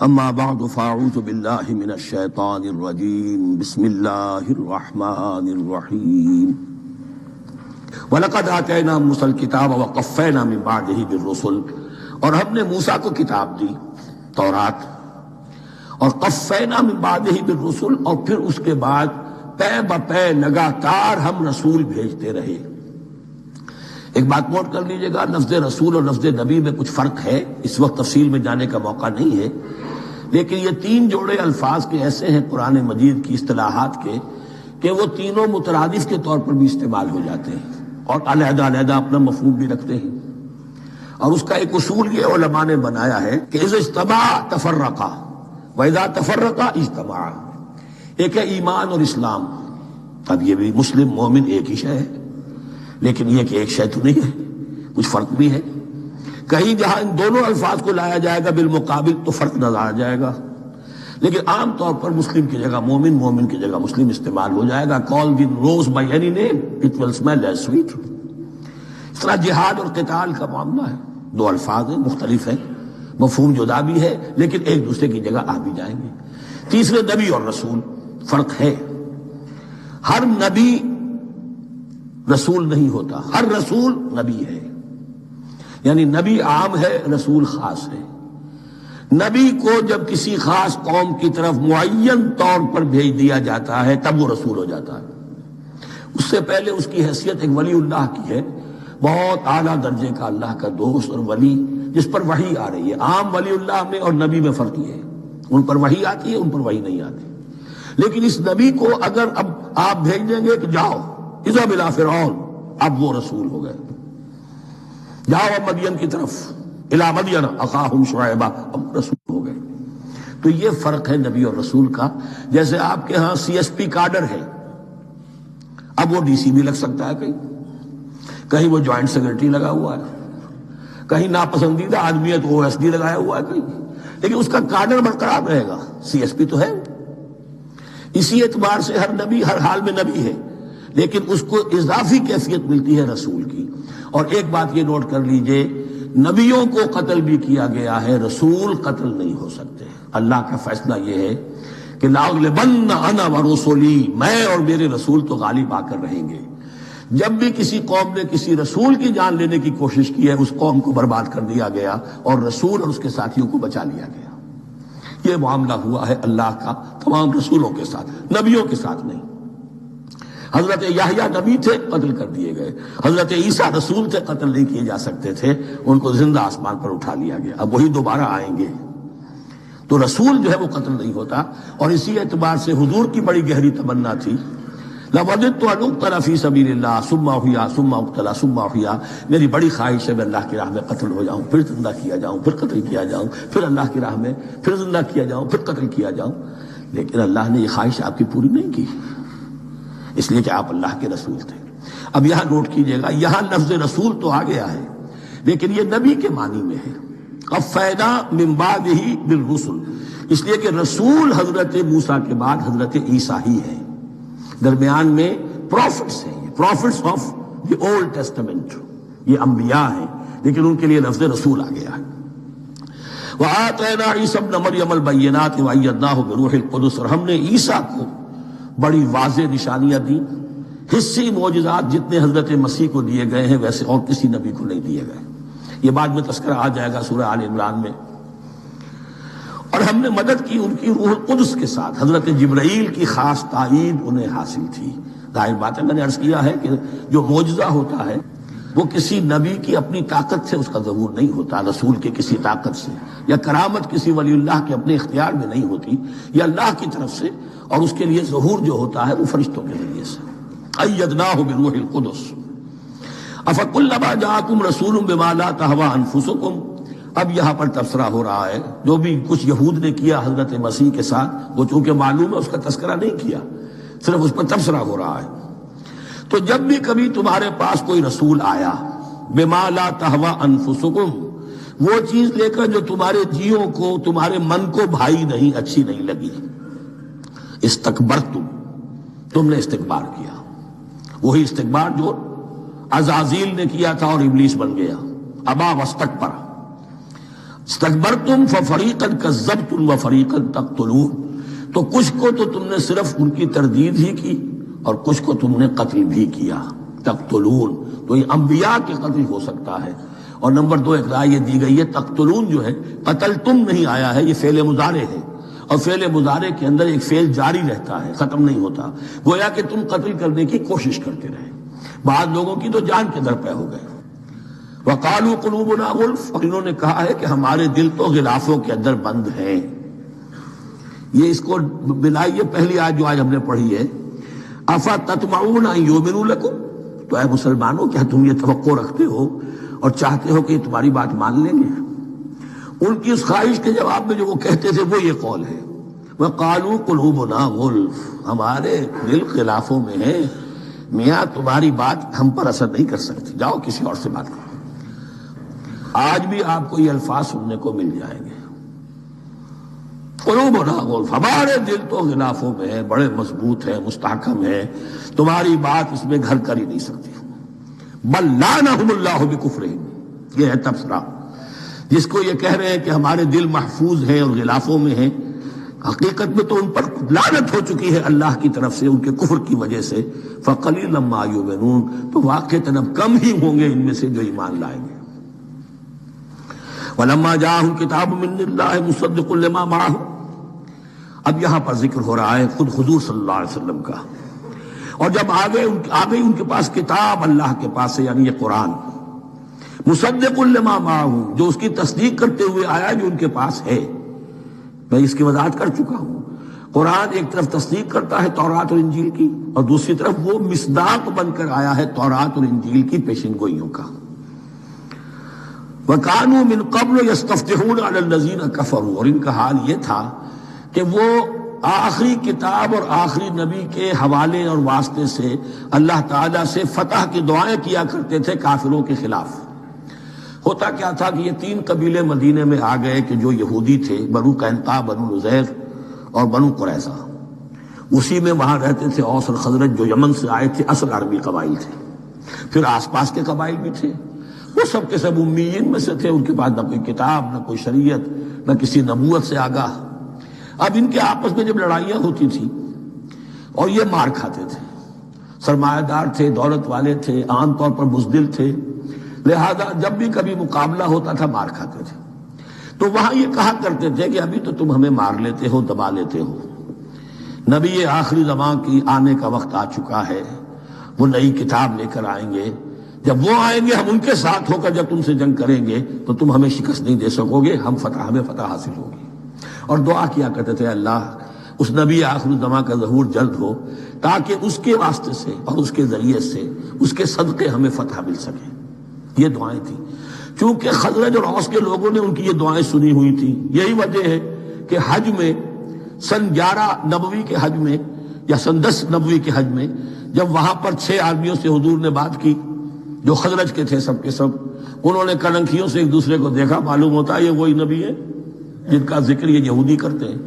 اما بعد فاعوذ باللہ من الشیطان الرجیم بسم اللہ الرحمن الرحیم وَلَقَدْ آتَيْنَا مُوسَى الْكِتَابَ وَقَفَّيْنَا مِن بَعْدِهِ بِالرُّسُلِ، اور ہم نے موسیٰ کو کتاب دی تورات، اور قفینا من بعدہ بالرسل، اور پھر اس کے بعد پے بپے لگاتار ہم رسول بھیجتے رہے۔ ایک بات نوٹ کر لیجئے گا، لفظ رسول اور لفظ نبی میں کچھ فرق ہے، اس وقت تفصیل میں جانے کا موقع نہیں ہے، لیکن یہ تین جوڑے الفاظ کے ایسے ہیں قرآن مجید کی اصطلاحات کے کہ وہ تینوں مترادف کے طور پر بھی استعمال ہو جاتے ہیں اور علیحدہ علیحدہ اپنا مفہوم بھی رکھتے ہیں۔ اور اس کا ایک اصول یہ علماء نے بنایا ہے کہ اذا اجتمع تفرقا وَإِذَا تَفَرَّقَا اجتمعا۔ ایک ہے ایمان اور اسلام، اب یہ بھی مسلم مومن ایک ہی شے ہے، لیکن یہ کہ ایک شے تو نہیں ہے، کچھ فرق بھی ہے۔ کہیں جہاں ان دونوں الفاظ کو لایا جائے گا بالمقابل تو فرق نظر آ جائے گا، لیکن عام طور پر مسلم کی جگہ مومن، مومن کی جگہ مسلم استعمال ہو جائے گا۔ call the rose by any name it will smell as sweet۔ اس طرح جہاد اور قتال کا معاملہ ہے، دو الفاظ ہیں، مختلف ہیں، مفہوم جدا بھی ہے، لیکن ایک دوسرے کی جگہ آ بھی جائیں گے۔ تیسرے نبی اور رسول، فرق ہے، ہر نبی رسول نہیں ہوتا، ہر رسول نبی ہے، یعنی نبی عام ہے، رسول خاص ہے۔ نبی کو جب کسی خاص قوم کی طرف معین طور پر بھیج دیا جاتا ہے تب وہ رسول ہو جاتا ہے۔ اس سے پہلے اس کی حیثیت ایک ولی اللہ کی ہے، بہت اعلیٰ درجے کا اللہ کا دوست اور ولی جس پر وحی آ رہی ہے۔ عام ولی اللہ میں اور نبی میں فرق یہ ہے، ان پر وحی آتی ہے، ان پر وحی نہیں آتی۔ لیکن اس نبی کو اگر اب آپ بھیج دیں گے کہ جاؤ اذهب الى فرعون، اب وہ رسول ہو گئے، جاؤ اب مدین کی طرف، الی مدین اخاہم شعیبا، اب رسول ہو گئے۔ تو یہ فرق ہے نبی اور رسول کا۔ جیسے آپ کے ہاں سی ایس پی کارڈر ہے، اب وہ ڈی سی بھی لگ سکتا ہے، کہیں وہ جوائنٹ سیکرٹری لگا ہوا ہے، کہیں ناپسندیدہ آدمی ہے تو او ایس ڈی لگایا ہوا ہے کہیں، لیکن اس کا کارڈر برقرار رہے گا، سی ایس پی تو ہے۔ اسی اعتبار سے ہر نبی ہر حال میں نبی ہے، لیکن اس کو اضافی کیفیت ملتی ہے رسول کی۔ اور ایک بات یہ نوٹ کر لیجئے، نبیوں کو قتل بھی کیا گیا ہے، رسول قتل نہیں ہو سکتے۔ اللہ کا فیصلہ یہ ہے کہ لَأَغْلِبَنَّ أَنَا وَرُسُلِي، میں اور میرے رسول تو غالب آ کر رہیں گے۔ جب بھی کسی قوم نے کسی رسول کی جان لینے کی کوشش کی ہے، اس قوم کو برباد کر دیا گیا اور رسول اور اس کے ساتھیوں کو بچا لیا گیا۔ یہ معاملہ ہوا ہے اللہ کا تمام رسولوں کے ساتھ، نبیوں کے ساتھ نہیں۔ حضرت یحییٰ نبی تھے، قتل کر دیے گئے۔ حضرت عیسیٰ رسول تھے، قتل نہیں کیے جا سکتے تھے، ان کو زندہ آسمان پر اٹھا لیا گیا، اب وہی دوبارہ آئیں گے۔ تو رسول جو ہے وہ قتل نہیں ہوتا، اور اسی اعتبار سے حضور کی بڑی گہری تمنا تھی، لَوَدِدتُّ أَنْ أُقْتَلَ فِي سَبِيلِ اللَّهِ ثُمَّ أُحْيَا ثُمَّ أُقْتَلَ ثُمَّ أُحْيَا، میری بڑی خواہش ہے میں اللہ کی راہ میں قتل ہو جاؤں، پھر زندہ کیا جاؤں، پھر قتل کیا جاؤں، پھر اللہ کی راہ میں پھر زندہ کیا جاؤں، پھر قتل کیا جاؤں۔ لیکن اللہ نے یہ خواہش آپ کی پوری نہیں کی، اس لیے کہ آپ اللہ کے رسول تھے۔ اب یہاں نوٹ کیجئے گا، یہاں لفظ رسول تو آ گیا ہے، لیکن یہ نبی کے معنی میں ہے۔ قفینا من بعدہ بالرسل، اس لیے کہ رسول حضرت موسیٰ کے بعد حضرت عیسیٰ ہی ہے، درمیان میں پروفٹس ہیں، یہ prophets of the Old Testament, یہ انبیاء ہیں، لیکن ان کے لیے لفظ رسول آ گیا ہے۔ وَآتَيْنَا عِيسَى ابْنَ مَرْيَمَ الْبَيِّنَاتِ وَأَيَّدْنَاهُ بِرُوحِ الْقُدُسِ، اور ہم نے عیسیٰ کو بڑی واضح نشانیاں دی، حصی معجزات جتنے حضرت مسیح کو دیے گئے ہیں ویسے اور کسی نبی کو نہیں دیے گئے۔ یہ بعد میں تذکرہ آ جائے گا سورہ آل عمران میں۔ اور ہم نے مدد کی ان کی روح القدس کے ساتھ، حضرت جبرائیل کی خاص تائید انہیں حاصل تھی۔ ظاہر بات ہے، میں نے عرض کیا ہے کہ جو معجزہ ہوتا ہے وہ کسی نبی کی اپنی طاقت سے اس کا ظہور نہیں ہوتا، رسول کے کسی طاقت سے، یا کرامت کسی ولی اللہ کے اپنے اختیار میں نہیں ہوتی، یہ اللہ کی طرف سے، اور اس کے لیے ظہور جو ہوتا ہے وہ فرشتوں کے ذریعے سے۔ ایدناہ بروح القدس افکلما جاءکم رسول بما لا تہوی انفسکم، اب یہاں پر تبصرہ ہو رہا ہے، جو بھی کچھ یہود نے کیا حضرت مسیح کے ساتھ، وہ چونکہ معلوم ہے اس کا تذکرہ نہیں کیا، صرف اس پر تبصرہ ہو رہا ہے۔ تو جب بھی کبھی تمہارے پاس کوئی رسول آیا، بما لا تہوی انفسکم، وہ چیز لے کر جو تمہارے جیوں کو، تمہارے من کو بھائی نہیں، اچھی نہیں لگی، استکبرتم، تم نے استکبار کیا، وہی استکبار جو عزازیل نے کیا تھا اور ابلیس بن گیا، ابا واستکبر۔ استکبرتم ففریقا کذبتم وفریقا تقتلون، تو کچھ کو تو تم نے صرف ان کی تردید ہی کی اور کچھ کو تم نے قتل بھی کیا۔ تقتلون تو یہ انبیاء کے قتل ہو سکتا ہے۔ اور نمبر 2 ایک رائے یہ دی گئی ہے تقتلون جو ہے قتل تم نہیں آیا ہے، یہ فعل مضارع ہے، اور فعل مضارع کے اندر ایک فعل جاری رہتا ہے، ختم نہیں ہوتا، گویا کہ تم قتل کرنے کی کوشش کرتے رہے۔ بعض لوگوں کی تو جان کے درپے ہو گئے۔ وَقَالُوا قُلُوبُنَا غُلْفٌ، اور انہوں نے کہا ہے کہ ہمارے دل تو غلافوں کے اندر بند ہیں۔ یہ اس کو ملائیے پہلی آیت جو آج ہم نے پڑھی ہے، أَفَتَطْمَعُونَ أَن يُؤْمِنُوا لَكُمْ، تو اے مسلمانوں کیا تم یہ توقع رکھتے ہو اور چاہتے ہو کہ یہ تمہاری بات مان لیں گے؟ ان کی اس خواہش کے جواب میں جو وہ کہتے تھے وہ یہ قول ہے، وَقَالُوا قُلُوبُنَا غُلْفٌ، ہمارے دل خلافوں میں ہیں، میاں تمہاری بات ہم پر اثر نہیں کر سکتی، جاؤ کسی اور سے بات کرو۔ آج بھی آپ کو یہ الفاظ سننے کو مل جائیں گے، قلوبنا غلف، ہمارے دل تو غلافوں میں ہیں، بڑے مضبوط ہیں، مستحکم ہیں، تمہاری بات اس میں گھر کر ہی نہیں سکتی۔ بل لعنہم اللہ بکفرہم، یہ ہے تبصرہ۔ جس کو یہ کہہ رہے ہیں کہ ہمارے دل محفوظ ہیں اور غلافوں میں ہیں، حقیقت میں تو ان پر لعنت ہو چکی ہے اللہ کی طرف سے ان کے کفر کی وجہ سے۔ فقلیلا ما یؤمنون، تو واقعتاً اب کم ہی ہوں گے ان میں سے جو ایمان لائیں گے۔ وَلَمَّا جَاءَهُمْ كِتَابٌ مِّنْ اللَّهِ مُصَدِّقٌ لِّمَا مَعَهُمْ، اب یہاں پر ذکر ہو رہا ہے خود حضور صلی اللہ علیہ وسلم کا، اور جب آ گئی ان کے پاس کتاب اللہ کے پاس سے، یعنی یہ قرآن، مُصَدِّقٌ لِّمَا مَعَهُمْ، جو اس کی تصدیق کرتے ہوئے آیا جو ان کے پاس ہے۔ میں اس کی وضاحت کر چکا ہوں، قرآن ایک طرف تصدیق کرتا ہے تورات اور انجیل کی، اور دوسری طرف وہ مصداق بن کر آیا ہے تورات اور انجیل کی پیشن گوئیوں کا۔ وَكَانُوا مِن قَبْلُ يَسْتَفْتِحُونَ عَلَى الَّذِينَ كَفَرُوا، اور ان کا حال یہ تھا کہ وہ آخری کتاب اور آخری نبی کے حوالے اور واسطے سے اللہ تعالیٰ سے فتح کی دعائیں کیا کرتے تھے کافروں کے خلاف۔ ہوتا کیا تھا کہ یہ 3 قبیلے مدینے میں آ گئے کہ جو یہودی تھے، بنو قینقاع، بنو نذیر اور بنو قریظہ، اسی میں وہاں رہتے تھے اوس اور خزرج جو یمن سے آئے تھے، اصل عربی قبائل تھے، پھر آس پاس کے قبائل بھی تھے، وہ سب کے سب امیین میں سے تھے، ان کے پاس نہ کوئی کتاب، نہ کوئی شریعت، نہ کسی نبوت سے آگاہ۔ اب ان کے آپس میں جب لڑائیاں ہوتی تھیں اور یہ مار کھاتے تھے، سرمایہ دار تھے، دولت والے تھے، عام طور پر بزدل تھے، لہذا جب بھی کبھی مقابلہ ہوتا تھا مار کھاتے تھے، تو وہاں یہ کہا کرتے تھے کہ ابھی تو تم ہمیں مار لیتے ہو، دبا لیتے ہو، نبی آخری زمان کی آنے کا وقت آ چکا ہے، وہ نئی کتاب لے کر آئیں گے، جب وہ آئیں گے ہم ان کے ساتھ ہو کر جب تم سے جنگ کریں گے تو تم ہمیں شکست نہیں دے سکو گے، ہمیں فتح حاصل ہوگی۔ اور دعا کیا کرتے تھے اللہ اس نبی آخر الزمان کا ظہور جلد ہو تاکہ اس کے واسطے سے اور اس کے ذریعے سے اس کے صدقے ہمیں فتح مل سکے۔ یہ دعائیں تھیں، چونکہ خزرج اور اوس کے لوگوں نے ان کی یہ دعائیں سنی ہوئی تھیں۔ یہی وجہ ہے کہ حج میں سن 11 نبوی کے حج میں یا سن 10 نبوی کے حج میں جب وہاں پر 6 آدمیوں سے حضور نے بات کی جو خزرج کے تھے، سب کے سب انہوں نے کلنکھیوں سے ایک دوسرے کو دیکھا، معلوم ہوتا ہے یہ وہی نبی ہے جن کا ذکر یہ یہودی کرتے ہیں،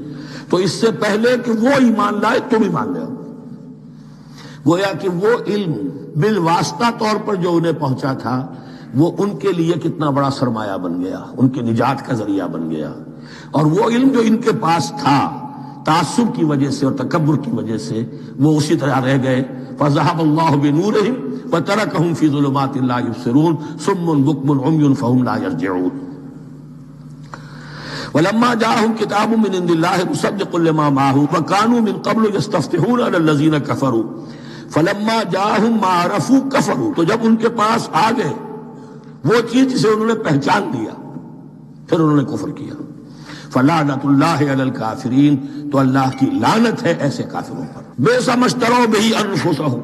تو اس سے پہلے کہ وہ ایمان لائے تم ایمان لے آؤ۔ گویا کہ وہ علم بالواسطہ طور پر جو انہیں پہنچا تھا وہ ان کے لیے کتنا بڑا سرمایہ بن گیا، ان کے نجات کا ذریعہ بن گیا، اور وہ علم جو ان کے پاس تھا تعصب کی وجہ سے اور تکبر کی وجہ سے وہ اسی طرح رہ گئے۔ فَذَهَبَ اللَّهُ بِنُورِهِمْ وَتَرَكَهُمْ فِي ظُلُمَاتٍ لَا يُبْصِرُونَ صُمٌّ بُكْمٌ عُمْيٌ فَهُمْ لَا يَرْجِعُونَ۔ وَلَمَّا جَاءَهُمْ كِتَابٌ مِّنْ عِندِ اللَّهِ مُصَدِّقٌ لِّمَا مَعَهُمْ وَكَانُوا مِن قَبْلُ يَسْتَفْتِحُونَ عَلَى الَّذِينَ كَفَرُوا فَلَمَّا جَاءَهُم مَّا عَرَفُوا كَفَرُوا، تو جب ان کے پاس آ گئے وہ چیز جسے انہوں نے پہچان لیا پھر انہوں نے کفر کیا۔ فلعنۃ اللہ علی الکافرین، تو اللہ کی لعنت ہے ایسے کافروں پر۔ بئس ما اشتروا بہ انفسهم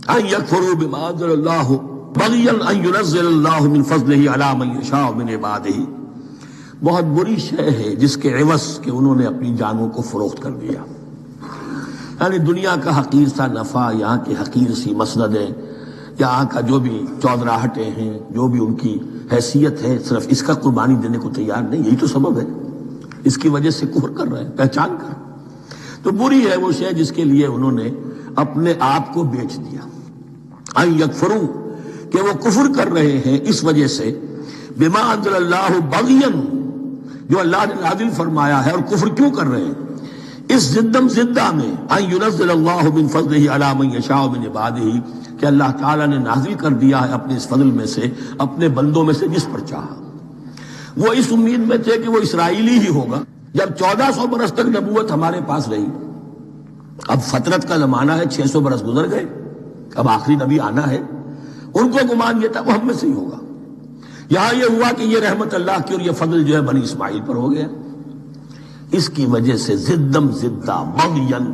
ان یکفروا بما انزل اللہ بغیا ان ینزل اللہ من فضلہ علی من یشاء من عبادہ، بہت بری شے ہے جس کے عوض کہ انہوں نے اپنی جانوں کو فروخت کر دیا۔ یعنی دنیا کا حقیر سا نفع، یہاں کی حقیر سی مسندیں، یہاں کا جو بھی چودراہٹیں ہیں، جو بھی ان کی حیثیت ہے، صرف اس کا قربانی دینے کو تیار نہیں، یہی تو سبب ہے، اس کی وجہ سے کفر کر رہے ہیں پہچان کر۔ تو بری ہے وہ شے جس کے لیے انہوں نے اپنے آپ کو بیچ دیا۔ ان یکفروا، کہ وہ کفر کر رہے ہیں اس وجہ سے، بما انزل اللہ بغیا، جو اللہ نے نازل فرمایا ہے، اور کفر کیوں کر رہے ہیں؟ اس زدم زدہ میں ان ينزل اللہ من فضلہ علی من یشاء من عبادہ، کہ اللہ تعالیٰ نے نازل کر دیا ہے اپنے اس فضل میں سے اپنے بندوں میں سے جس پر چاہا۔ وہ اس امید میں تھے کہ وہ اسرائیلی ہی ہوگا۔ جب 1400 برس تک نبوت ہمارے پاس رہی، اب فترت کا زمانہ ہے، 600 برس گزر گئے، اب آخری نبی آنا ہے، ان کو گمان یہ تھا وہ ہم میں سے ہی ہوگا۔ یہاں یہ ہوا کہ یہ رحمت اللہ کی اور یہ فضل جو ہے بنی اسماعیل پر ہو گیا۔ اس کی وجہ سے زدم زدہ بغین،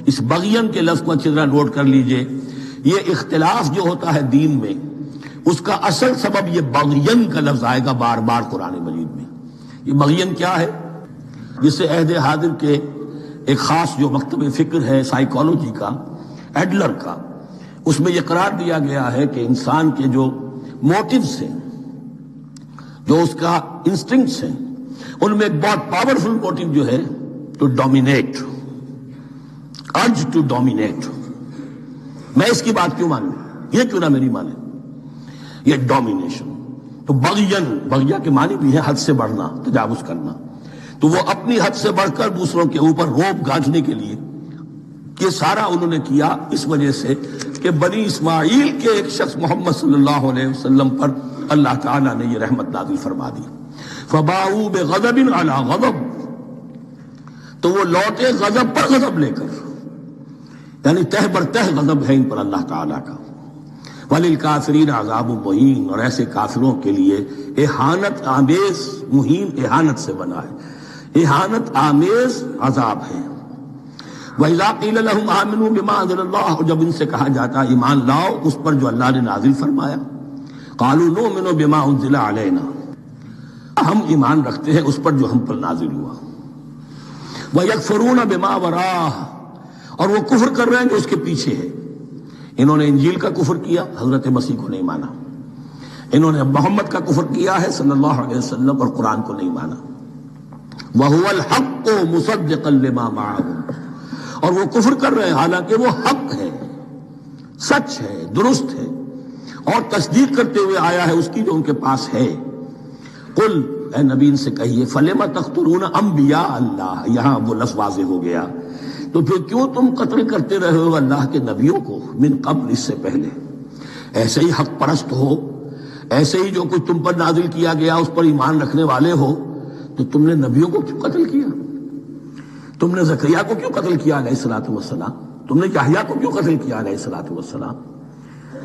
اس بغین کے لفظ کو اچھی طرح نوٹ کر لیجئے، یہ اختلاف جو ہوتا ہے دین میں، اس کا اصل سبب یہ بغین کا لفظ آئے گا بار بار قرآن مجید میں۔ یہ بغین کیا ہے؟ جس سے عہد حاضر کے ایک خاص جو مکتب فکر ہے سائیکالوجی کا، ایڈلر کا، اس میں یہ قرار دیا گیا ہے کہ انسان کے جو موٹیوز ہیں، جو اس کا انسٹنکٹس ہیں، ان میں ایک بہت پاورفل موٹیو جو ہے to dominate, urge to dominate. میں اس کی بات کیوں مانوں؟ یہ کیوں نہ میری مانے؟ یہ ڈومینیشن۔ تو بغین، بغیا کے معنی بھی ہے حد سے بڑھنا، تجاوز کرنا۔ تو وہ اپنی حد سے بڑھ کر دوسروں کے اوپر روب گانٹنے کے لیے یہ سارا انہوں نے کیا، اس وجہ سے کہ بنی اسماعیل کے ایک شخص محمد صلی اللہ علیہ وسلم پر اللہ تعالیٰ نے یہ رحمت نازل فرما دی۔ فباؤوا بغضب علی غضب، تو وہ لوٹے غضب پر غضب لے کر، یعنی تہ بر تہ غضب ہے ان پر اللہ تعالیٰ کا۔ وَلِلْكَافِرِينَ عَذَابٌ مُّهِينٌ، اور ایسے کافروں کے لیے اہانت آمیز، مہین اہانت سے بنا ہے، اہانت آمیز عذاب ہے۔ وَإِذَا قِيلَ لَهُمْ آمِنُوا بِمَا أَنزَلَ اللَّهُ، اور جب ان سے کہا جاتا ایمان لاؤ اس پر جو اللہ نے نازل فرمایا، قَالُوا نُؤْمِنُ بِمَا أُنزِلَ عَلَيْنَا، ہم ایمان رکھتے ہیں اس پر جو ہم پر نازل ہوا۔ وَيَكْفُرُونَ بِمَا وَرَاءَهُ، اور وہ کفر کر رہے ہیں جو اس کے پیچھے ہے۔ انہوں نے انجیل کا کفر کیا، حضرت مسیح کو نہیں مانا۔ انہوں نے محمد کا کفر کیا ہے صلی اللہ علیہ وسلم، اور قرآن کو نہیں مانا۔ وَهُوَ الْحَقُّ مُصَدِّقًا لِمَا مَعَهُمْ، اور وہ کفر کر رہے ہیں حالانکہ وہ حق ہے، سچ ہے، درست ہے، اور تصدیق کرتے ہوئے آیا ہے اس کی جو ان کے پاس ہے۔ قل، اے نبی ان سے کہیے، فَلِمَ تَقْتُلُونَ أَنبِيَاءَ اللَّهِ، یہاں وہ لفظ واضح ہو گیا، تو پھر کیوں تم قتل کرتے رہے ہو اللہ کے نبیوں کو، من قبل، اس سے پہلے۔ ایسے ہی حق پرست ہو، ایسے ہی جو کچھ تم پر نازل کیا گیا اس پر ایمان رکھنے والے ہو، تو تم نے نبیوں کو کیوں قتل کیا؟ تم نے زکریا کو کیوں قتل کیا علیہ الصلوۃ والسلام؟ تم نے یحییٰ کو کیوں قتل کیا علیہ الصلوۃ والسلام؟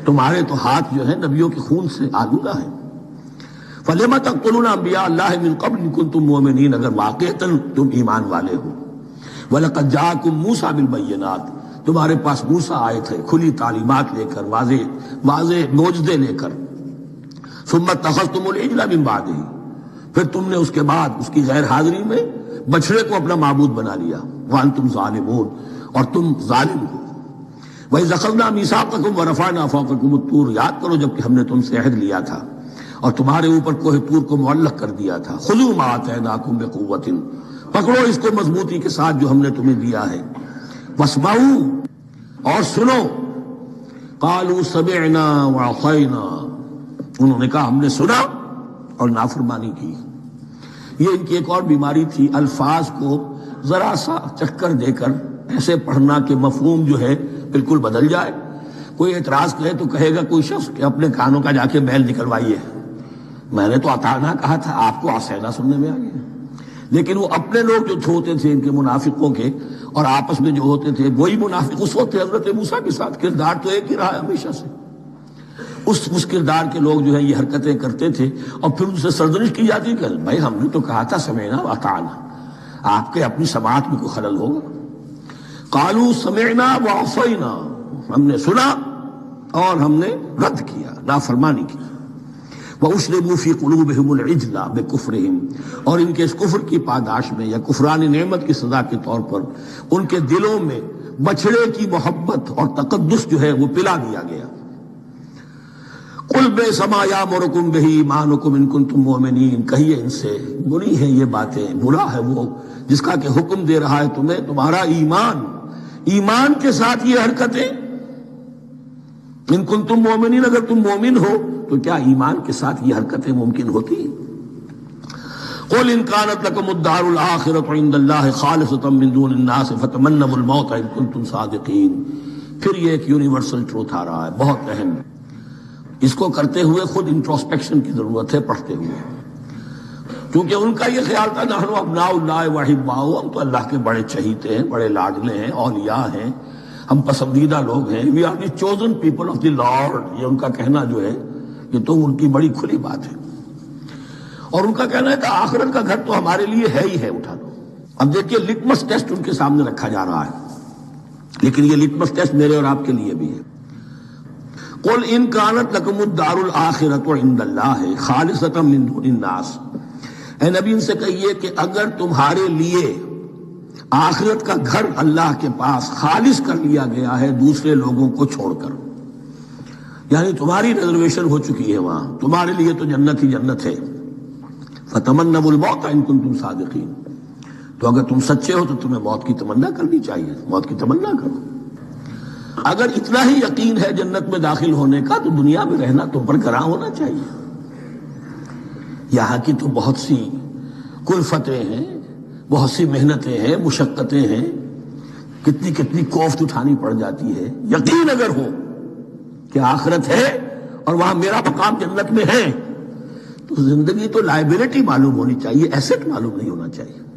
تمہارے تو ہاتھ جو ہے نبیوں کے خون سے آلودہ ہے۔ فَلِمَ تَقْتُلُونَ أَنبِيَاءَ اللَّهِ مِن قَبْلِ إِن كُنتُم مُّؤْمِنِينَ، اگر واقعتاً تم ایمان والے ہو۔ وَلَقَدْ جَاءَكُم مُوسَىٰ بِالْبَيِّنَاتِ، تمہارے پاس موسیٰ آئے تھے کھلی تعلیمات لے کر، واضح معجزے لے کر۔ ثُمَّ اتَّخَذْتُمُ الْعِجْلَ مِن بَعْدِهِ، پھر تم نے اس کے بعد اس کی غیر حاضری میں بچڑے کو اپنا معبود بنا لیا۔ وَأَنْتُمْ ظَالِمُونَ، اور تم ظالم ہو۔ وَإِذْ أَخَذْنَا مِيثَاقَكُمْ وَرَفَعْنَا فَوْقَكُمُ الطُّورَ، یاد کرو جب کہ ہم نے تم سے عہد لیا تھا اور تمہارے اوپر کوہ طور کو معلق کر دیا تھا۔ خُذُوا مَا آتَيْنَاكُمْ بِقُوَّةٍ، پکڑو اس کو مضبوطی کے ساتھ جو ہم نے تمہیں دیا ہے۔ وَاسْمَعُوا، اور سنو۔ قَالُوا سَمِعْنَا وَعَصَيْنَا، انہوں نے کہا ہم نے سنا اور نافرمانی کی۔ یہ ان کی ایک اور بیماری تھی، الفاظ کو ذرا سا چکر دے کر ایسے پڑھنا کہ مفہوم جو ہے بالکل بدل جائے۔ کوئی اعتراض کرے تو کہے گا کوئی شخص کہ اپنے کانوں کا جا کے بیل نکلوائیے، میں نے تو اطعنا کہا تھا، آپ کو عصینا سننے میں آ گیا۔ لیکن وہ اپنے لوگ جو ہوتے تھے ان کے منافقوں کے، اور آپس میں جو ہوتے تھے وہی منافق اس وقت حضرت موسیٰ کے ساتھ، کردار تو ایک ہی رہا ہے ہمیشہ سے۔ اس کردار کے لوگ جو ہے یہ حرکتیں کرتے تھے، اور پھر ان سے سرزنش کی جاتی کہ بھائی ہم نے تو کہا تھا سمعنا واطعنا، آپ کے اپنی سماعت میں کوئی خلل ہوگا۔ قالوا سمعنا وعصینا، ہم نے سنا اور ہم نے رد کیا، نافرمانی کی۔ وَأُشْرِبُوا فِي قُلُوبِهِمُ الْعِجْلَ بِكُفْرِهِمْ، اور ان کے اس کفر کی پاداش میں یا کفران نعمت کی سزا کے طور پر ان کے دلوں میں بچھڑے کی محبت اور تقدس جو ہے وہ پلا دیا گیا۔ قُلْ بِئْسَ مَا يَأْمُرُكُمْ بِهِ إِيمَانُكُمْ إِن كُنتُم مُّؤْمِنِينَ، کہیے ان سے بری ہیں یہ باتیں، برا ہے وہ جس کا کہ حکم دے رہا ہے تمہیں تمہارا ایمان کے ساتھ یہ حرکتیں۔ ان کنتم مومنین، اگر تم مومن ہو تو کیا ایمان کے ساتھ یہ حرکتیں ممکن ہوتی ہیں؟ قل ان كانت لكم الدار الآخرة عند الله خالصة من دون الناس فتمنوا الموت ان كنتم صادقین۔ پھر یہ ایک یونیورسل ٹروتھ آ رہا ہے، بہت اہم، اس کو کرتے ہوئے خود انٹروسپیکشن کی ضرورت ہے پڑھتے ہوئے، کیونکہ ان کا یہ خیال تھا نحن ابناء اللہ واحباؤہ، ہم تو اللہ کے بڑے چہیتے ہیں، بڑے لاڈلے ہیں، اولیاء ہیں، ہم پسندیدہ لوگ ہیں، we are the chosen people of the Lord, یہ ان کا کہنا جو ہے یہ تو ان کی بڑی کھلی بات ہے، اور ان کا کہنا ہے کہ آخرت کا گھر تو ہمارے لیے ہے ہی ہے، اٹھا لو۔ اب دیکھیے لٹمس ٹیسٹ ان کے سامنے رکھا جا رہا ہے، لیکن یہ لٹمس ٹیسٹ میرے اور آپ کے لیے بھی ہے۔ قل ان كانت لكم الدار الآخرة عند الله خالصة من دون الناس، اے نبی ان سے کہیے کہ اگر تمہارے لیے آخرت کا گھر اللہ کے پاس خالص کر لیا گیا ہے دوسرے لوگوں کو چھوڑ کر، یعنی تمہاری ریزرویشن ہو چکی ہے وہاں، تمہارے لیے تو جنت ہی جنت ہے، فتمنوا الموت ان کنتم صادقین، تو اگر تم سچے ہو تو تمہیں موت کی تمنا کرنی چاہیے، موت کی تمنا کرو۔ اگر اتنا ہی یقین ہے جنت میں داخل ہونے کا تو دنیا میں رہنا تم پر گراں ہونا چاہیے۔ یہاں کی تو بہت سی کلفتیں ہیں، بہت سی محنتیں ہیں، مشقتیں ہیں، کتنی کتنی کوفت اٹھانی پڑ جاتی ہے۔ یقین اگر ہو کہ آخرت ہے اور وہاں میرا مقام جنت میں ہے تو زندگی تو لائبلٹی معلوم ہونی چاہیے، ایسٹ معلوم نہیں ہونا چاہیے۔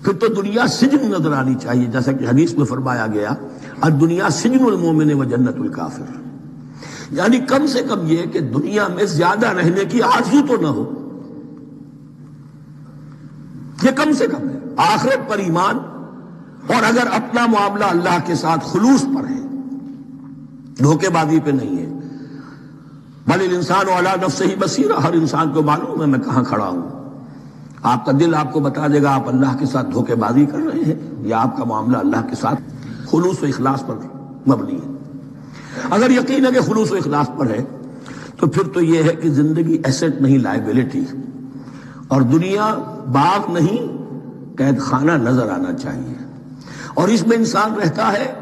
پھر تو دنیا سجن نظر آنی چاہیے، جیسا کہ حدیث میں فرمایا گیا الدنیا سجن المومن و جنت الکافر، یعنی کم سے کم یہ کہ دنیا میں زیادہ رہنے کی آرزو تو نہ ہو، یہ کم سے کم ہے۔ آخرت پر ایمان، اور اگر اپنا معاملہ اللہ کے ساتھ خلوص پر ہے، دھوکے بازی پہ نہیں ہے، بل الانسان علی نفسہ بصیرہ، ہر انسان کو معلوم ہے میں کہاں کھڑا ہوں، آپ کا دل آپ کو بتا دے گا آپ اللہ کے ساتھ دھوکے بازی کر رہے ہیں یا آپ کا معاملہ اللہ کے ساتھ خلوص و اخلاص پر مبنی ہے۔ اگر یقین ہے کہ خلوص و اخلاص پر ہے تو پھر تو یہ ہے کہ زندگی ایسٹ نہیں لائبلٹی، اور دنیا باغ نہیں قید خانہ نظر آنا چاہیے، اور اس میں انسان رہتا ہے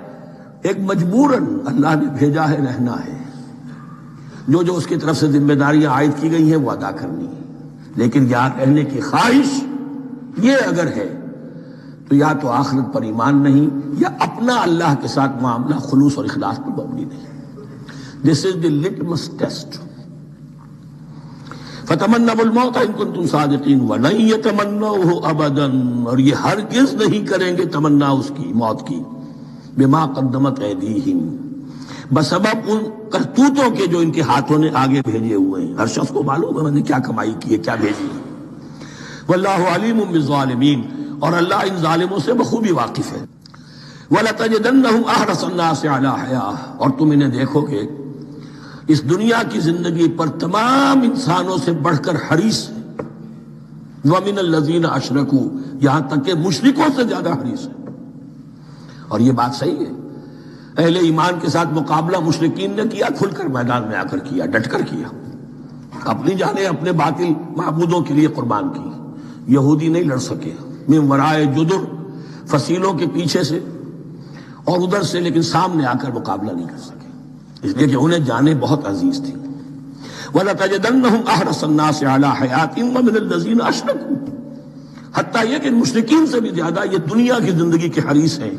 ایک مجبوراً، اللہ نے بھیجا ہے رہنا ہے، جو اس کی طرف سے ذمہ داریاں عائد کی گئی ہیں وہ ادا کرنی ہے، لیکن یہاں رہنے کی خواہش یہ اگر ہے تو یا تو آخرت پر ایمان نہیں یا اپنا اللہ کے ساتھ معاملہ خلوص اور اخلاص پر مبنی نہیں۔ دس از دی لٹمس ٹیسٹ۔ فتمنوا الموت ان کنتم صادقین ولن یتمنوہ ابدا، اور یہ ہرگز نہیں کریں گے تمنا اس کی، موت کی، بما قدمت ایدیہم، بسبب ان کرتوتوں کے جو ان کے ہاتھوں نے آگے بھیجے ہوئے ہیں۔ ہر شخص کو معلوم ہے میں نے کیا کمائی کی ہے، کیا بھیجی ہے۔ واللہ علیم بالظالمین، اور اللہ ان ظالموں سے بخوبی واقف ہے۔ وَلَتَجِدَنَّهُمْ أَحْرَصَ النَّاسِ عَلَىٰ حَيَاةٍ، اور تم انہیں دیکھو کہ اس دنیا کی زندگی پر تمام انسانوں سے بڑھ کر حریص ہے، وَمِنَ الَّذِينَ أَشْرَكُوا، یہاں تک کہ مشرکوں سے زیادہ حریص ہے۔ اور یہ بات صحیح ہے، اہل ایمان کے ساتھ مقابلہ مشرکین نے کیا، کھل کر میدان میں آ کر کیا، ڈٹ کر کیا، اپنی جانیں اپنے باطل معبودوں کے لیے قربان کی۔ یہودی نہیں لڑ سکے، من ورائے جدر، فصیلوں کے پیچھے سے اور ادھر سے، لیکن سامنے آ کر مقابلہ نہیں کر سکے، اس لیے کہ انہیں جانیں بہت عزیز تھی۔ وَلَتَجِدَنَّهُمْ أَحْرَصَ النَّاسِ عَلَىٰ حَيَاةٍ وَمِنَ الَّذِينَ أَشْرَكُوا، حتیٰ یہ کہ مشرکین سے بھی زیادہ یہ دنیا کی زندگی کے حریص ہیں۔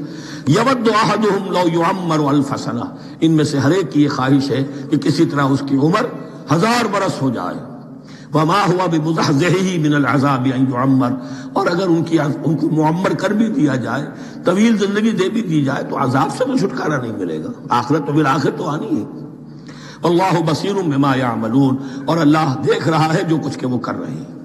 یود احدہم لو یعمر الف سنہ، ان میں سے ہر ایک کی یہ خواہش ہے کہ کسی طرح اس کی عمر 1000 برس ہو جائے۔ وما ہوا بمزحزحہ من العذاب ان یعمر، اور اگر ان کو معمر کر بھی دیا جائے، طویل زندگی دے بھی دی جائے تو عذاب سے تو چھٹکارا نہیں ملے گا، آخرت تو بالآخر تو آنی ہے۔ اللہ بصیر بما یعملون، اور اللہ دیکھ رہا ہے جو کچھ کہ وہ کر رہے ہیں۔